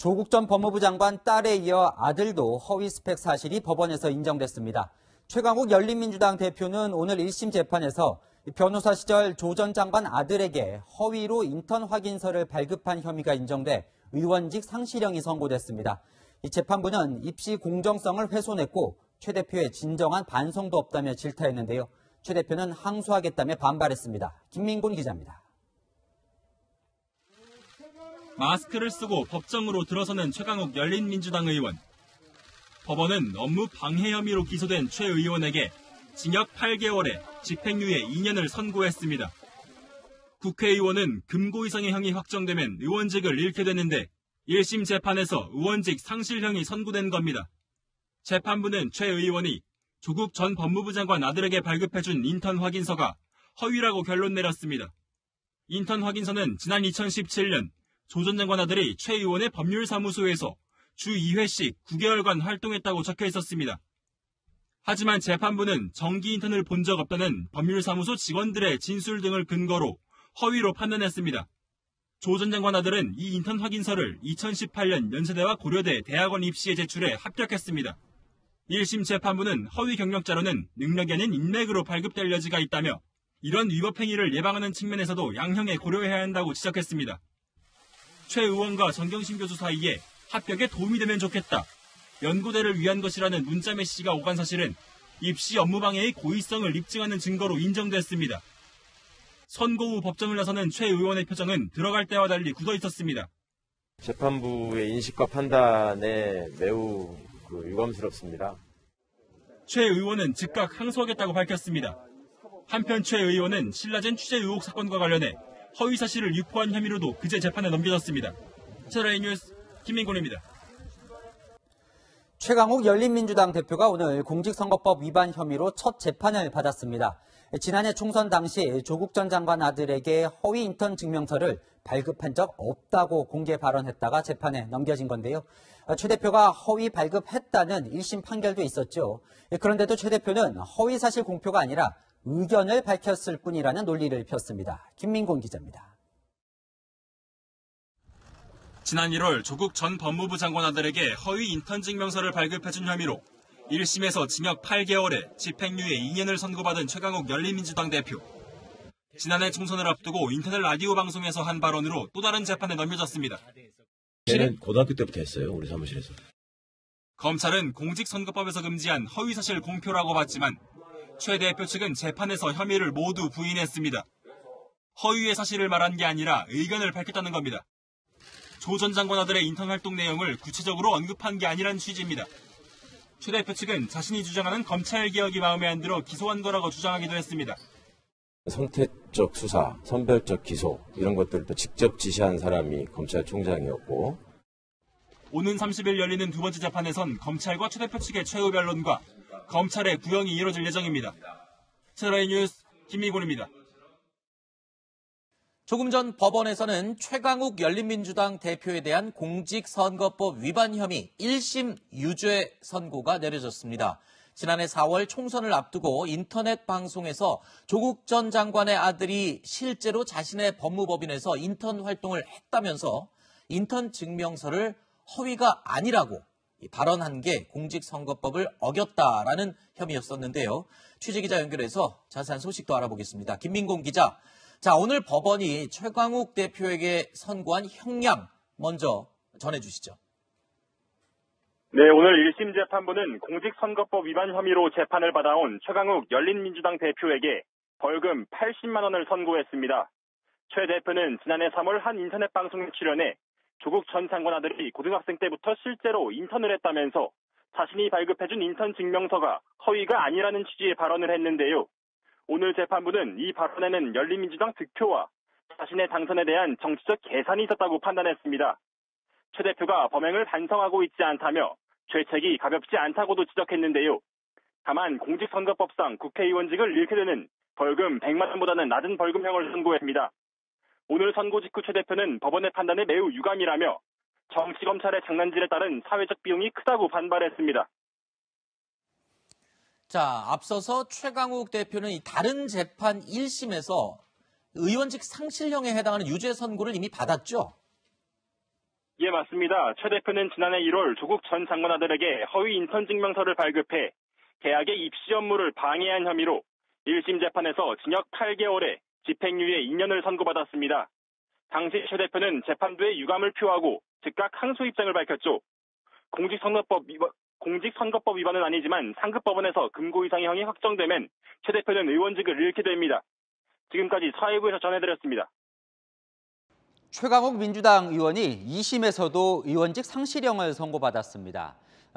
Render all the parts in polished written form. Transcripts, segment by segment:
조국 전 법무부 장관 딸에 이어 아들도 허위 스펙 사실이 법원에서 인정됐습니다. 최강욱 열린민주당 대표는 오늘 1심 재판에서 변호사 시절 조 전 장관 아들에게 허위로 인턴 확인서를 발급한 혐의가 인정돼 의원직 상실형이 선고됐습니다. 이 재판부는 입시 공정성을 훼손했고 최 대표의 진정한 반성도 없다며 질타했는데요. 최 대표는 항소하겠다며 반발했습니다. 김민곤 기자입니다. 마스크를 쓰고 법정으로 들어서는 최강욱 열린민주당 의원. 법원은 업무 방해 혐의로 기소된 최 의원에게 징역 8개월에 집행유예 2년을 선고했습니다. 국회의원은 금고 이상의 형이 확정되면 의원직을 잃게 되는데 1심 재판에서 의원직 상실형이 선고된 겁니다. 재판부는 최 의원이 조국 전 법무부 장관 아들에게 발급해준 인턴 확인서가 허위라고 결론 내렸습니다. 인턴 확인서는 지난 2017년 조 전 장관 아들이 최 의원의 법률사무소에서 주 2회씩 9개월간 활동했다고 적혀 있었습니다. 하지만 재판부는 정기 인턴을 본 적 없다는 법률사무소 직원들의 진술 등을 근거로 허위로 판단했습니다. 조 전 장관 아들은 이 인턴 확인서를 2018년 연세대와 고려대 대학원 입시에 제출해 합격했습니다. 1심 재판부는 허위 경력자로는 능력이 아닌 인맥으로 발급될 여지가 있다며 이런 위법 행위를 예방하는 측면에서도 양형에 고려해야 한다고 지적했습니다. 최 의원과 정경심 교수 사이에 합격에 도움이 되면 좋겠다. 연고대를 위한 것이라는 문자 메시지가 오간 사실은 입시 업무방해의 고의성을 입증하는 증거로 인정됐습니다. 선고 후 법정을 나서는 최 의원의 표정은 들어갈 때와 달리 굳어 있었습니다. 재판부의 인식과 판단에 매우 유감스럽습니다. 최 의원은 즉각 항소하겠다고 밝혔습니다. 한편 최 의원은 신라젠 취재 의혹 사건과 관련해 허위 사실을 유포한 혐의로도 그제 재판에 넘겨졌습니다. 채널A 뉴스 김민곤입니다. 최강욱 열린민주당 대표가 오늘 공직선거법 위반 혐의로 첫 재판을 받았습니다. 지난해 총선 당시 조국 전 장관 아들에게 허위 인턴 증명서를 발급한 적 없다고 공개 발언했다가 재판에 넘겨진 건데요. 최 대표가 허위 발급했다는 1심 판결도 있었죠. 그런데도 최 대표는 허위 사실 공표가 아니라 의견을 밝혔을 뿐이라는 논리를 폈습니다. 김민곤 기자입니다. 지난 1월 조국 전 법무부 장관 아들에게 허위 인턴 증명서를 발급해준 혐의로 1심에서 징역 8개월에 집행유예 2년을 선고받은 최강욱 열린민주당 대표. 지난해 총선을 앞두고 인터넷 라디오 방송에서 한 발언으로 또 다른 재판에 넘겨졌습니다. 저는 고등학교 때부터 했어요, 우리 사무실에서. 검찰은 공직선거법에서 금지한 허위사실 공표라고 봤지만 최 대표 측은 재판에서 혐의를 모두 부인했습니다. 허위의 사실을 말한 게 아니라 의견을 밝혔다는 겁니다. 조 전 장관 아들의 인턴 활동 내용을 구체적으로 언급한 게 아니란 취지입니다. 최 대표 측은 자신이 주장하는 검찰개혁이 마음에 안 들어 기소한 거라고 주장하기도 했습니다. 선택적 수사, 선별적 기소 이런 것들도 직접 지시한 사람이 검찰총장이었고 오는 30일 열리는 두 번째 재판에선 검찰과 최 대표 측의 최후 변론과 검찰의 구형이 이뤄질 예정입니다. 채널A 뉴스 김민곤입니다. 조금 전 법원에서는 최강욱 열린민주당 대표에 대한 공직선거법 위반 혐의 1심 유죄 선고가 내려졌습니다. 지난해 4월 총선을 앞두고 인터넷 방송에서 조국 전 장관의 아들이 실제로 자신의 법무법인에서 인턴 활동을 했다면서 인턴 증명서를 허위가 아니라고 발언한 게 공직선거법을 어겼다라는 혐의였었는데요. 취재기자 연결해서 자세한 소식도 알아보겠습니다. 김민곤 기자. 자, 오늘 법원이 최강욱 대표에게 선고한 형량 먼저 전해주시죠. 네, 오늘 1심 재판부는 공직선거법 위반 혐의로 재판을 받아온 최강욱 열린민주당 대표에게 벌금 80만 원을 선고했습니다. 최 대표는 지난해 3월 한 인터넷 방송에 출연해 조국 전 장관 아들이 고등학생 때부터 실제로 인턴을 했다면서 자신이 발급해준 인턴 증명서가 허위가 아니라는 취지의 발언을 했는데요. 오늘 재판부는 이 발언에는 열린민주당 득표와 자신의 당선에 대한 정치적 계산이 있었다고 판단했습니다. 최 대표가 범행을 반성하고 있지 않다며 죄책이 가볍지 않다고도 지적했는데요. 다만 공직선거법상 국회의원직을 잃게 되는 벌금 100만 원보다는 낮은 벌금형을 선고했습니다. 오늘 선고 직후 최 대표는 법원의 판단에 매우 유감이라며 정치검찰의 장난질에 따른 사회적 비용이 크다고 반발했습니다. 자, 앞서서 최강욱 대표는 이 다른 재판 1심에서 의원직 상실형에 해당하는 유죄 선고를 이미 받았죠? 예, 맞습니다. 최 대표는 지난해 1월 조국 전 장관 아들에게 허위 인턴 증명서를 발급해 대학의 입시 업무를 방해한 혐의로 1심 재판에서 징역 8개월에 집행유예 2년을 선고받았습니다. 당시 최 대표는 재판부에 유감을 표하고 즉각 항소 입장을 밝혔죠. 공직선거법 위반은 아니지만 상급법원에서 금고 이상의 형이 확정되면 최 대표는 의원직을 잃게 됩니다. 지금까지 사회부에서 전해드렸습니다. 최강욱 민주당 의원이 2심에서도 의원직 상실형을 선고받았습니다.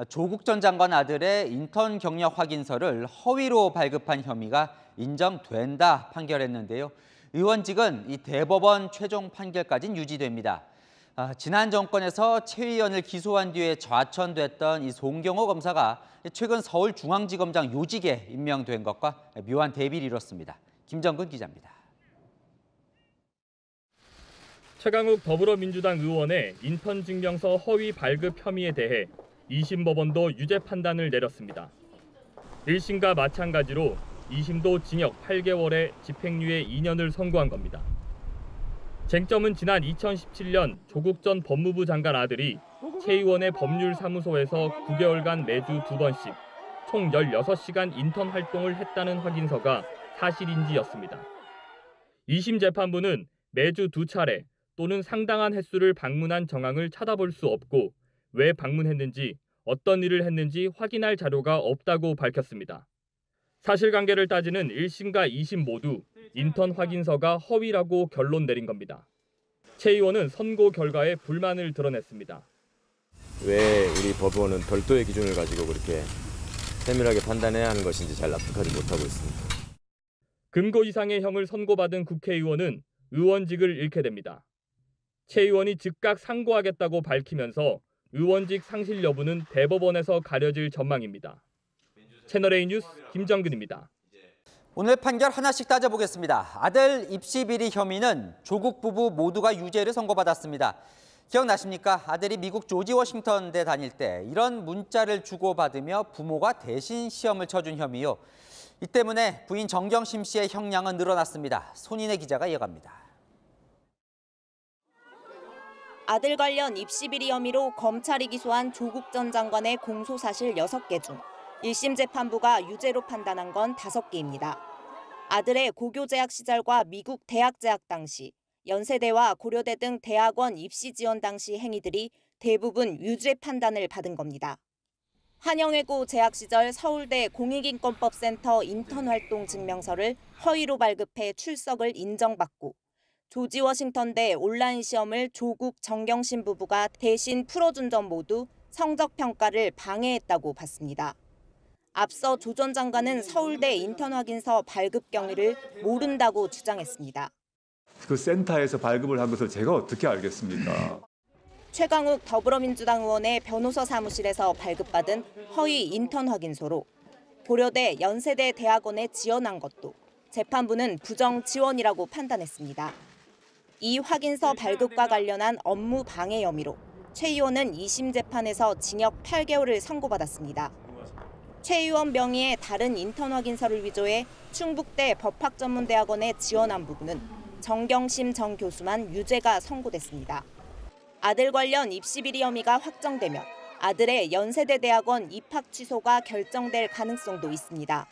조국 전 장관 아들의 인턴 경력 확인서를 허위로 발급한 혐의가 인정된다 판결했는데요. 의원직은 이 대법원 최종 판결까지는 유지됩니다. 지난 정권에서 최 의원을 기소한 뒤에 좌천됐던 이 송경호 검사가 최근 서울중앙지검장 요직에 임명된 것과 묘한 대비를 이뤘습니다. 김정근 기자입니다. 최강욱 더불어민주당 의원의 인턴 증명서 허위 발급 혐의에 대해 2심 법원도 유죄 판단을 내렸습니다. 1심과 마찬가지로 2심도 징역 8개월에 집행유예 2년을 선고한 겁니다. 쟁점은 지난 2017년 조국 전 법무부 장관 아들이 최 의원의 법률사무소에서 9개월간 매주 2번씩 총 16시간 인턴 활동을 했다는 확인서가 사실인지였습니다. 2심 재판부는 매주 2차례 또는 상당한 횟수를 방문한 정황을 찾아볼 수 없고 왜 방문했는지 어떤 일을 했는지 확인할 자료가 없다고 밝혔습니다. 사실관계를 따지는 1심과 2심 모두 인턴 확인서가 허위라고 결론 내린 겁니다. 최 의원은 선고 결과에 불만을 드러냈습니다. 왜 우리 법원은 별도의 기준을 가지고 그렇게 세밀하게 판단해야 하는 것인지 잘 납득하지 못하고 있습니다. 금고 이상의 형을 선고받은 국회의원은 의원직을 잃게 됩니다. 최 의원이 즉각 상고하겠다고 밝히면서 의원직 상실 여부는 대법원에서 가려질 전망입니다. 채널A 뉴스 김정근입니다. 오늘 판결 하나씩 따져보겠습니다. 아들 입시 비리 혐의는 조국 부부 모두가 유죄를 선고받았습니다. 기억나십니까? 아들이 미국 조지 워싱턴대 다닐 때 이런 문자를 주고받으며 부모가 대신 시험을 쳐준 혐의요. 이 때문에 부인 정경심 씨의 형량은 늘어났습니다. 손인혜 기자가 이어갑니다. 아들 관련 입시 비리 혐의로 검찰이 기소한 조국 전 장관의 공소 사실 6개 중 1심 재판부가 유죄로 판단한 건 5개입니다. 아들의 고교 재학 시절과 미국 대학 재학 당시, 연세대와 고려대 등 대학원 입시 지원 당시 행위들이 대부분 유죄 판단을 받은 겁니다. 한영외고 재학 시절 서울대 공익인권법센터 인턴 활동 증명서를 허위로 발급해 출석을 인정받고 조지 워싱턴대 온라인 시험을 조국 정경심 부부가 대신 풀어준 점 모두 성적 평가를 방해했다고 봤습니다. 앞서 조 전 장관은 서울대 인턴 확인서 발급 경위를 모른다고 주장했습니다. 그 센터에서 발급을 한 것을 제가 어떻게 알겠습니까? 최강욱 더불어민주당 의원의 변호사 사무실에서 발급받은 허위 인턴 확인서로 고려대, 연세대 대학원에 지원한 것도 재판부는 부정 지원이라고 판단했습니다. 이 확인서 발급과 관련한 업무 방해 혐의로 최 의원은 2심 재판에서 징역 8개월을 선고받았습니다. 최 의원 명의의 다른 인턴 확인서를 위조해 충북대 법학전문대학원에 지원한 부분은 정경심 전 교수만 유죄가 선고됐습니다. 아들 관련 입시 비리 혐의가 확정되면 아들의 연세대 대학원 입학 취소가 결정될 가능성도 있습니다.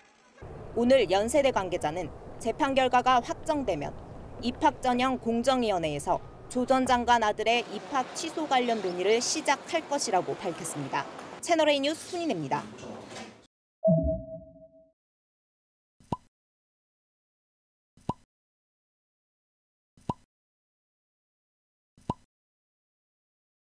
오늘 연세대 관계자는 재판 결과가 확정되면 입학 전형 공정위원회에서 조 전 장관 아들의 입학 취소 관련 논의를 시작할 것이라고 밝혔습니다. 채널A 뉴스 손인혜입니다.